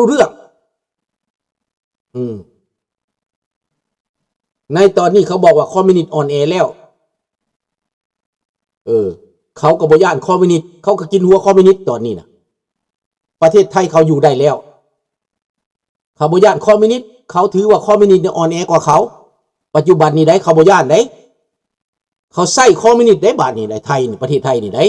รู้เรื่องในตอนนี้เขาบอกว่าคอมมิวนิสต์อ่อนแอแล้วเขาก็บ่ย่านคอมมิวนิสต์เขาก็กินหัวคอมมิวนิสต์ตอนนี้นะประเทศไทยเขาอยู่ได้แล้วเขาบ่ย่านคอมมิวนิสต์เขาถือว่าคอมมิวนิสต์อ่อนแอกว่าเขาปัจจุบันนี้ได้เขาบ่ย่านได้เขาใส่คอมมิวนิสต์ได้บาดนี้ได้ไทยนี่ประเทศไทยนี่ได้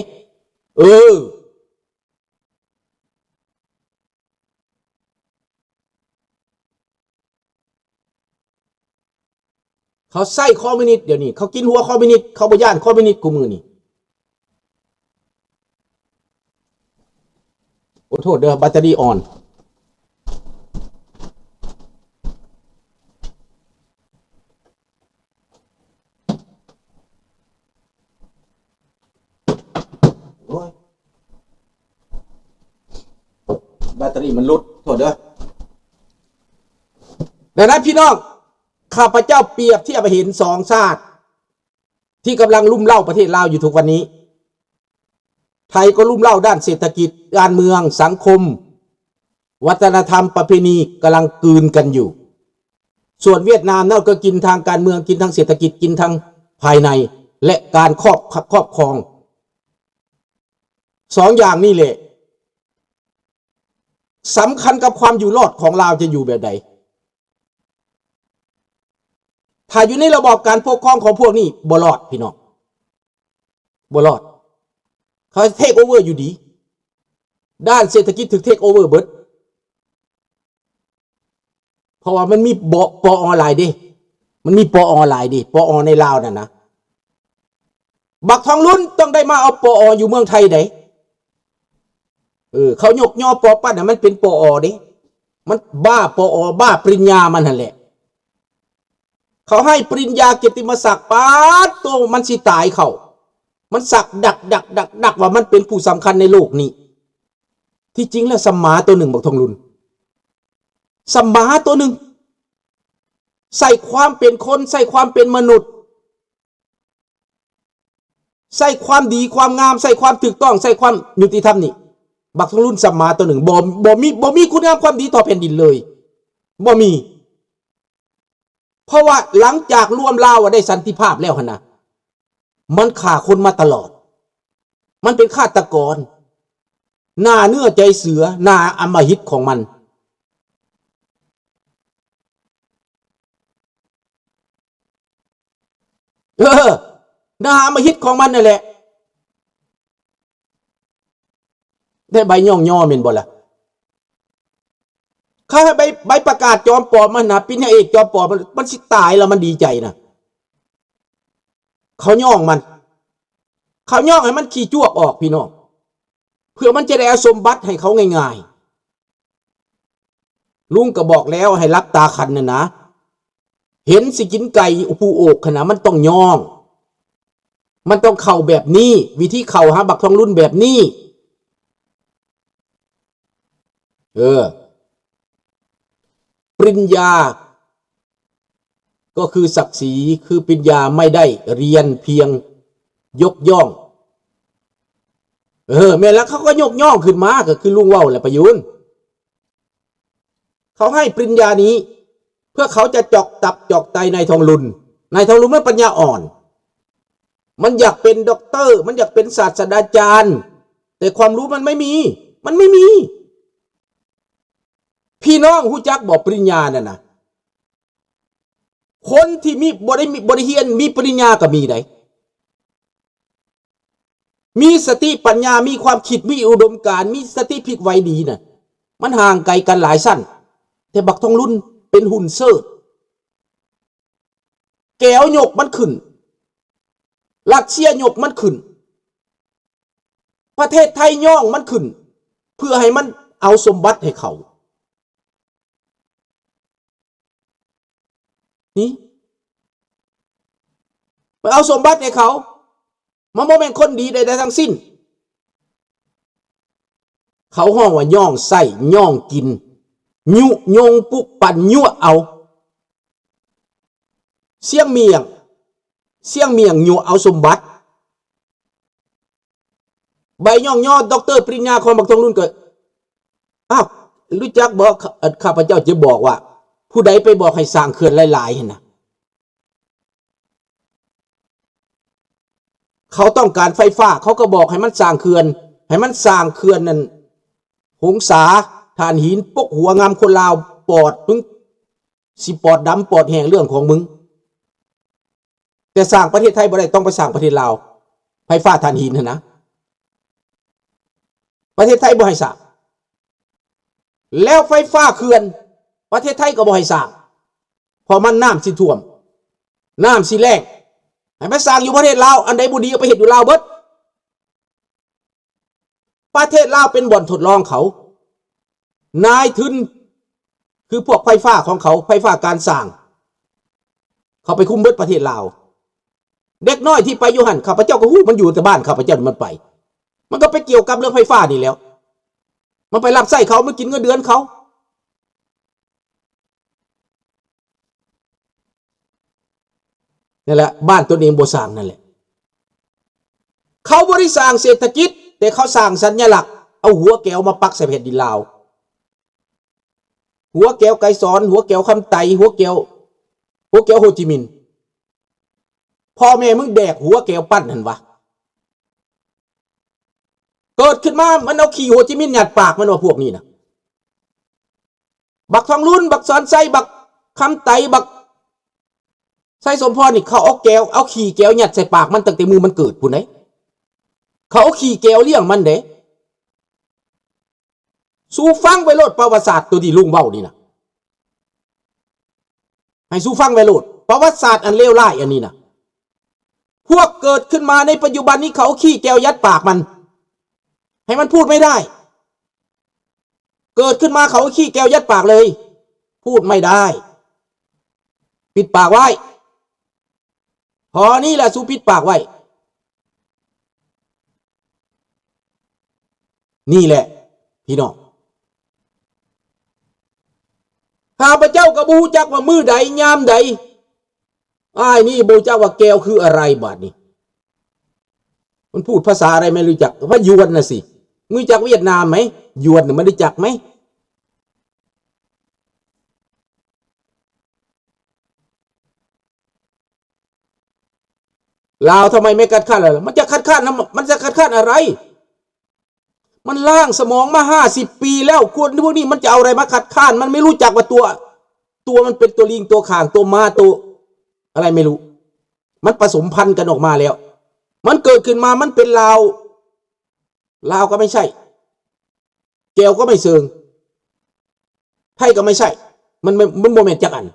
เขาใส่คอมมิวนิสต์เดี๋ยวนี้เขากินหัวคอมมิวนิสต์เขาบ่ย่านคอมมิวนิสต์กูมือนี่โอ้โทษเด้อแบตเตอรี่อ่อนแบตเตอรี่มันลดโทษเด้อดังนั้นพี่น้องข้าพเจ้าเปรียบเทียบไปเห็นสองชาติที่กำลังลุ่มเล่าประเทศลาวอยู่ทุกวันนี้ไทยก็ลุ่มเล่าด้านเศรษฐกิจการเมืองสังคมวัฒนธรรมประเพณีกำลังกลืนกันอยู่ส่วนเวียดนามนั่นก็กินทางการเมืองกินทางเศรษฐกิจกินทางภายในและการครอบครองสองอย่างนี่แหละสำคัญกับความอยู่รอดของลาวจะอยู่แบบใดถ้าอยู่ในระบอบการปกครองของพวกนี้บ่รอดพี่น้องบ่รอดเขาเทคโอเวอร์อยู่ดีด้านเศรษฐกิจถึงเทคโอเวอร์เบิดเพราะว่ามันมีปออนไลน์ดิมันมีปออนไลน์ดิปอในลาวนั่นนะบักทองลุ้นต้องได้มาเอาปออยู่เมืองไทยได้เขายกย่อปอปั้นน่ะมันเป็นปอดิมันบ้าปอบ้าปริญญามันนั่นแหละเขาให้ปริญญาเกียรติมศักดิ์ป้าโตมันสิตายเขามันสักดักว่ามันเป็นผู้สำคัญในโลกนี้ที่จริงแล้วสมมาตัวหนึ่งบักทองลุ้นสมมาตัวหนึ่งใส่ความเป็นคนใส่ความเป็นมนุษย์ใส่ความดีความงามใส่ความถูกต้องใส่ความยุติธรรมนี่บักทองลุ้นสมมาตัวหนึ่งบ่มีคุณงามความดีต่อแผ่นดินเลยบ่มีเพราะว่าหลังจากรวมลาวได้สันติภาพแล้วนะมันฆ่าคนมาตลอดมันเป็นฆาตกรหน้าเนื้อใจเสือหน้าอำมหิตของมันหน้าอำมหิตของมันนั่นแหละได้ใบย่อเม็นบ่ล่ะข้าให้ใบประกาศจอมปลอมมันนะปิญญาเอกจอมปลอมมันสิตายแล้วมันดีใจนะเขาย่องให้มันขี้จ้วกออกพี่น้องเพื่อมันจะได้เอาสมบัติให้เขาง่ายๆลุงก็บอกแล้วให้รับตาคันนะนะเห็นสิกินไก่อุปูโอกขนาดมันต้องย่องมันต้องเข่าแบบนี้วิธีเข่าหาบักทองรุ่นแบบนี้ปริญญาก็คือศักดิ์ศรีคือปริญญาไม่ได้เรียนเพียงยกย่องแม่แล้วเขาก็ยกย่องขึ้นมาก็คือลุงว่าวแหละประยุนเขาให้ปริญญานี้เพื่อเขาจะจอกตับจอกไตนายทองลุนมันปัญญาอ่อนมันอยากเป็นด็อกเตอร์มันอยากเป็นศาสตราจารย์แต่ความรู้มันไม่มีพี่น้องฮู้จักบอกปริญญานั่นนะคนที่มีบริเฮียนมีปริญญาก็มีได้มีสติปัญญามีความคิดมีอุดมการณ์มีสติพลิกไวดีน่ะมันห่างไกลกันหลายสั้นแต่บักทองรุ่นเป็นหุ่นเซิร์แก้วหยกมันขึ้นลักเชียหยกมันขึ้นประเทศไทยย่องมันขึ้นเพื่อให้มันเอาสมบัติให้เขานี่ไปเอาสมบัติให้เขามันบ่แม่นคนดีใดๆทั้งสิ้นเขาห้องว่าย่องใส่ย่องกินยุยงปุกปั่นยั่วเอาเสี่ยงเมียงยั่วเอาสมบัติใบย่องย่อด็อกเตอร์ปริญญาของบักทองรุ่นเกิดอ้าว รู้จักบอกข้าพเจ้าจะบอกว่า ผู้ใดไปบอกให้สร้างเขื่อนหลายๆเห็นนะเขาต้องการไฟฟ้าเขาก็บอกให้มันสร้างเขื่อนให้มันสร้างเขื่อนนั่นหงสาถ่านหินปกหัวงามคนลาวปอดมึงสิปอดดำปอดแห้งเรื่องของมึงแต่สร้างประเทศไทยบ่ได้ต้องไปสร้างประเทศลาวไฟฟ้าถ่านหินนะประเทศไทยบ่ให้สร้างแล้วไฟฟ้าเขื่อนประเทศไทยก็บ่ให้สร้างเพราะมันน้ำสิท่วมน้ำสิแล้งให้ไปสร้างอยู่ประเทศลาวอันใดบ่ดีเอาไปเฮ็ดอยู่ลาวเบิดประเทศลาวเป็นบ่อนทดลองเขานายทุนคือพวกไฟฟ้าของเขาไฟฟ้าการสร้างเขาไปคุมเบิดประเทศลาวเด็กน้อยที่ไปอยู่หันข้าพเจ้าก็ฮู้มันอยู่แต่บ้านข้าพเจ้ามันไปมันก็ไปเกี่ยวกับเรื่องไฟฟ้านี่แล้วมันไปรับใช้เขามันกินเงินเดือนเขานี่แหละบ้านตัวเองบ่สร้างนั่นแหละเขาบ่ได้สร้างเศรษฐกิจแต่เขาสร้างสัญลักษณ์เอาหัวแก้วมาปักใส่แผ่นดินลาวหัวแก้วไกรสอนหัวแก้วคำไตหัวแก้วโฮจิมินห์พ่อแม่มึงแดกหัวแก้วปั้นหันวะเกิดขึ้นมามันเอาขี่โฮจิมินห์หยัดปากมันว่าพวกนี้นะบักทองรุ่นบักสอนไซบักคำไตบักไซสมพรนี่เขาเอาแก้วเอาขี่แก้วหยัดใส่ปากมันตั้งแต่มือมันเกิดผู้ไหนเขาเอาขี่แก้วเลี้ยงมันเด้สู้ฟังไปโลดประวัติศาสตร์ตัวที่ลุงเบ้านี่นะให้สู้ฟังไปโลดประวัติศาสตร์อันเลวร้ายอันนี้นะพวกเกิดขึ้นมาในปัจจุบันนี้เขาขี้แก้วยัดปากมันให้มันพูดไม่ได้เกิดขึ้นมาเขาขี้แก้วยัดปากเลยพูดไม่ได้ปิดปากไว้พอนี่แหละสู้ปิดปากไว้นี่แหละพี่น้องข้าพเจ้าก็บ่ฮู้จักว่ามือใดยามใดอ้ายนี่บ่รู้จักว่าแก้วคืออะไรบาดนี้มันพูดภาษาอะไรไม่รู้จักว่ายวนน่ะสิมึงรู้จักเวียดนามไหมยวนน่ะมันรู้จักไหมลาวทำไมไม่คัดค้านล่ะมันจะคัดค้านมันจะคัดค้านอะไรมันล่างสมองมา50 ปีแล้วคนพวกนี้มันจะเอาอะไรมาคัดค้านมันไม่รู้จักว่าตัวมันเป็นตัวลิงตัวข่างตัวม้าตัวอะไรไม่รู้มันผสมพันธุ์กันออกมาแล้วมันเกิดขึ้นมามันเป็นลาวก็ไม่ใช่แก้วก็ไม่เซิงไทยก็ไม่ใช่มันโมเมนต์จักอัน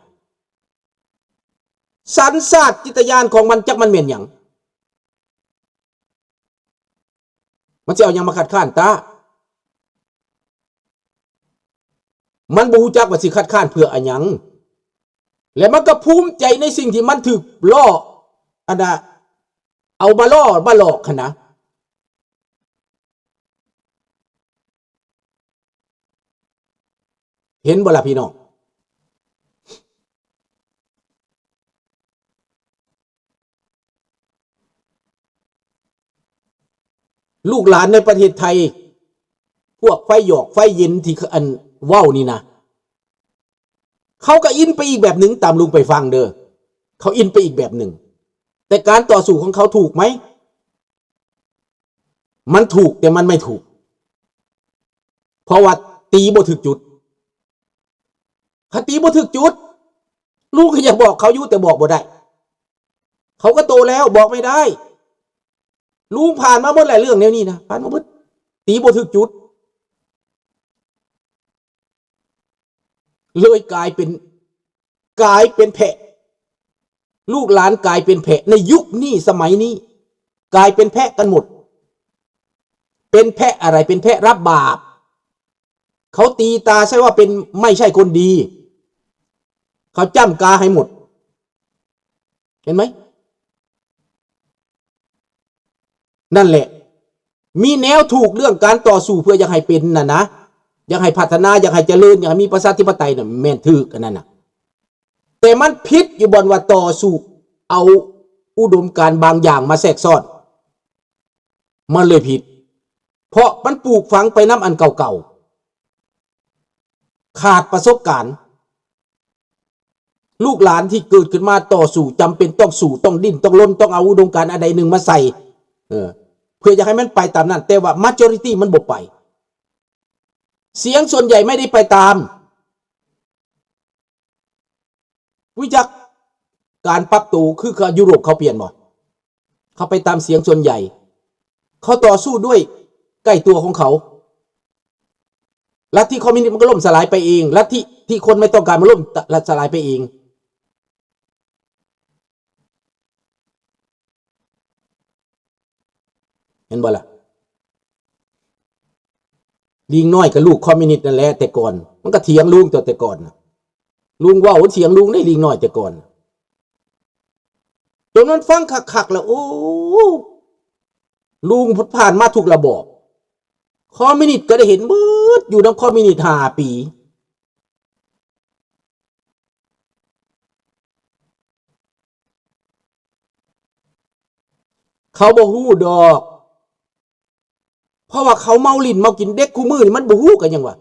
สัญชาตจิตญาณของมันจักมันเมียนอย่างมันจะเอาอย่างมาคัดค้านตามันบ่ฮู้จักว่าสิคัดค้านเพื่ออะหยังและมันก็ภูมิใจในสิ่งที่มันถูกล่ออันน่ะเอามาล่อมาหลอกนะเห็นบ่ล่ะพี่น้องลูกหลานในประเทศไทยพวกไฟหยอกไฟเย็นที่อันว้าวนี่นะเขาก็อินไปอีกแบบหนึ่งตามลุงไปฟังเด้อเขาอินไปอีกแบบหนึ่งแต่การต่อสู้ของเขาถูกไหมมันถูกแต่มันไม่ถูกเพราะว่าตีบ่ถึกจุดเขาตีบ่ถึกจุดลูกก็อยากบอกเขาอยู่แต่บอกบ่ได้เขาก็โตแล้วบอกไม่ได้ลุงผ่านมาหมดหลายเรื่องแนวนี้นะผ่านมาหมดตีบ่ถึกจุดเลยกลายเป็นแพะลูกหลานกลายเป็นแพะในยุคนี้สมัยนี้กลายเป็นแพะกันหมดเป็นแพะอะไรเป็นแพะรับบาปเขาตีตาใช่ว่าเป็นไม่ใช่คนดีเขาจ้ำกาให้หมดเห็นไหมนั่นแหละมีแนวถูกเรื่องการต่อสู้เพื่ออยากให้เป็นนะอยากให้พัฒนาอยากให้เจริญอยากให้มีประชาธิปไตยน่ะแม่นถือกันนั่นน่ะแต่มันผิดอยู่บนว่าต่อสู้เอาอุดมการณ์บางอย่างมาแทรกซ้อนมันเลยผิดเพราะมันปลูกฝังไปน้ำอันเก่า ขาดประสบการณ์ลูกหลานที่เกิดขึ้นมาต่อสู้จำเป็นต้องสู้ต้องดิ้นต้องรนต้องเอาอุดมการณ์อะไรหนึ่งมาใส่เพื่อจะให้มันไปตามนั้นแต่ว่า majority มันบ่ไปเสียงส่วนใหญ่ไม่ได้ไปตามวิจักการปรับตัวคือยุโรปเขาเปลี่ยนบ่เขาไปตามเสียงส่วนใหญ่เขาต่อสู้ด้วยใกล้ตัวของเขาลัทธิคอมมิวนิสต์มันก็ล่มสลายไปเองลัทธิที่คนไม่ต้องการมันล่มสลายไปเองเห็นบ่ล่ะลิงน้อยกับลูกคอมมิวนิสต์นั่นแหละแต่ก่อนมันก็เถียงลุงแต่ก่อนลุงว่าเถียงลุงได้ลิงน้อยแต่ก่อนจนมันฟังคักๆแล้วโอ้ลุงผ่านมาทุกระบอบคอมมิวนิสต์ก็ได้เห็นมืดอยู่น้ำคอมมิวนิสต์5 ปีเขาบ่ฮู้ดอกเพราะว่าเขาเมาลิ้นเมากินเด็กคู่มือนี่มันบ่ฮู้กันยังวะ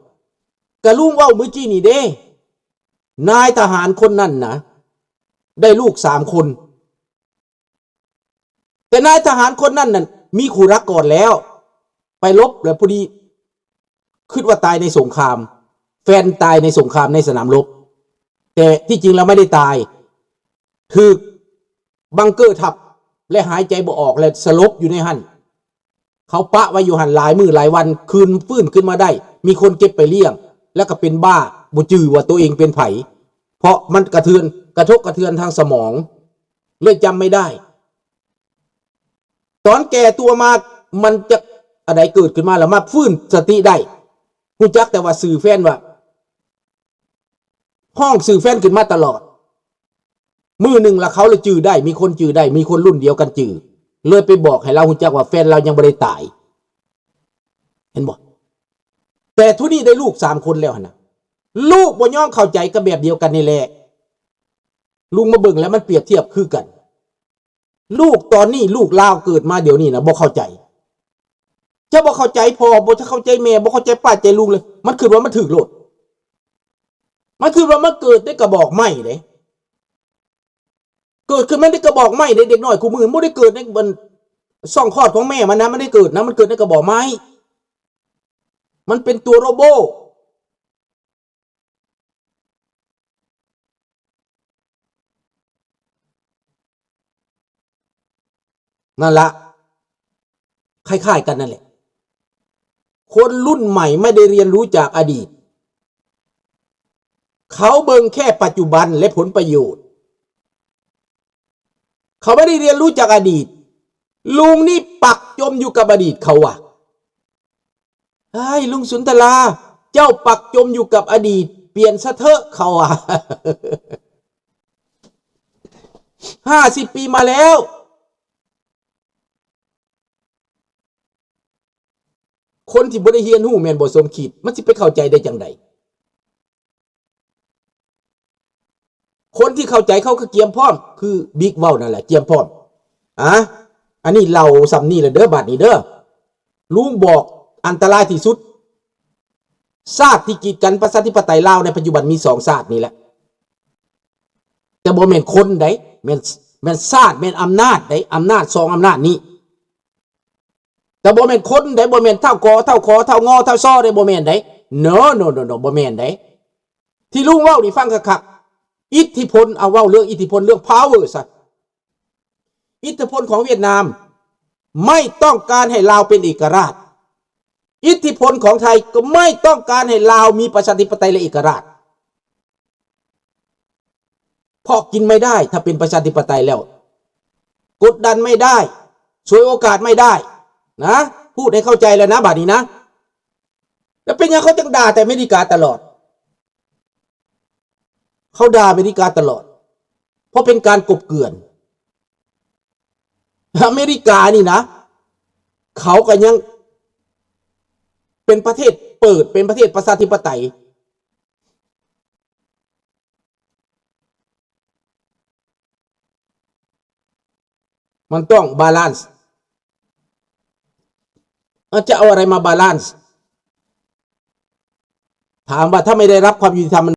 กะลุงเว้าเมื่อกี้นี่เด้นายทหารคนนั้นนะได้ลูก3 คนแต่นายทหารคนนั้นน่ะมีคู่รักก่อนแล้วไปรบแล้วพอดีคิดว่าตายในสงครามแฟนตายในสงครามในสนามรบแต่ที่จริงแล้วไม่ได้ตายคือบังเกอร์ทับและหายใจบ่ออกและสลบอยู่ในหันเขาปะไว้อยู่หันหลายมื้อหลายวันคืนฟื้นขึ้นมาได้มีคนเก็บไปเลี้ยงแล้วก็เป็นบ้าบ่จื้อว่าตัวเองเป็นไผเพราะมันกระทบกระเทือนทางสมองเลยจำไม่ได้ตอนแก่ตัวมามันจะอะไรเกิดขึ้นมาแล้วมาฟื้นสติได้รู้จักแต่ว่าสื่อแฟนว่าห้องสื่อแฟนขึ้นมาตลอดมือหนึ่งละเขาเลยจื้อได้มีคนจื้อได้มีคนรุ่นเดียวกันจื้อเลยไปบอกให้เรารู้จักว่าแฟนเรายังไม่ได้ตายเห็นบ่แต่ทุนี่ได้ลูก3 คนแล้วนะลูกบ่ย่อมเข้าใจกับแบบเดียวกันนี่แหละลุงมาเบิ่งแล้วมันเปรียบเทียบคือกันลูกตอนนี้ลูกลาวเกิดมาเดี๋ยวนี้นะบ่เข้าใจจะบ่เข้าใจพ่อบ่จะเข้าใจแม่บ่เข้าใจป้าใจลุงเลยมันคือว่ามันถึกโลดมันคือว่ามันเกิดได้กระบอกไม้เด้เกิดขึ้นมันได้กระบอกไม้เด็กน้อยคู่มือบ่ได้เกิดในบนช่องคลอดของแม่มันนะมันได้เกิดนะมันเกิดในกระบอกไม้มันเป็นตัวโรโบนั่นละคล้ายๆกันนั่นแหละคนรุ่นใหม่ไม่ได้เรียนรู้จากอดีตเขาเบิ่งแค่ปัจจุบันและผลประโยชน์เขาไม่ได้เรียนรู้จากอดีตลุงนี่ปักจมอยู่กับอดีตเขาอะไอ้ลุงสุนทราเจ้าปักจมอยู่กับอดีตเปลี่ยนซะเถอะเขาอะ50 ปีมาแล้วคนที่บ่ได้เรียนรู้แม่นบ่สมคิดมันสิไปเข้าใจได้จังไดคนที่เข้าใจเขาก็เกียมพร้อมคือบิ๊กเว้านั่นแหละเกียมพร้อมอันนี้เราสำนี่แหละเด้อบัดนี้เด้อลุงบอกอันตรายที่สุดชาติที่กีดกันประชาธิปไตยลาวในปัจจุบันมี2 ชาตินี่แหละแต่บ่แม่นคนใดแม่นชาติแม่นอำนาจใดอำนาจ2 อำนาจนี้แต่บ่แม่นคนใดบ่แม่นเท่ากอเท่าคอเท่างอเท่าซ้อได้บ่แม่นใด no บ่แม่นใดที่ลุงเว้านี่ฟังคักๆอิทธิพลเอาเว้าเรื่องอิทธิพลเรื่อง power ซะอิทธิพลของเวียดนามไม่ต้องการให้ลาวเป็นเอกราชอิทธิพลของไทยก็ไม่ต้องการให้ลาวมีประชาธิปไตยและเอกราชเพราะกินไม่ได้ถ้าเป็นประชาธิปไตยแล้วกดดันไม่ได้ช่วยโอกาสไม่ได้นะพูดให้เข้าใจแล้วนะบัดนี้นะแล้วเป็นยังเขาจังด่าแต่อเมริกาตลอดเขาด่าอเมริกาตลอดเพราะเป็นการกบเกลื่อนอเมริกานี่นะเขาก็ยังเป็นประเทศเปิดเป็นประเทศประชาธิปไตยมันต้องบาลานซ์จะเอาอะไรมาบาลานซ์ ถามว่าถ้าไม่ได้รับความยุติธรรม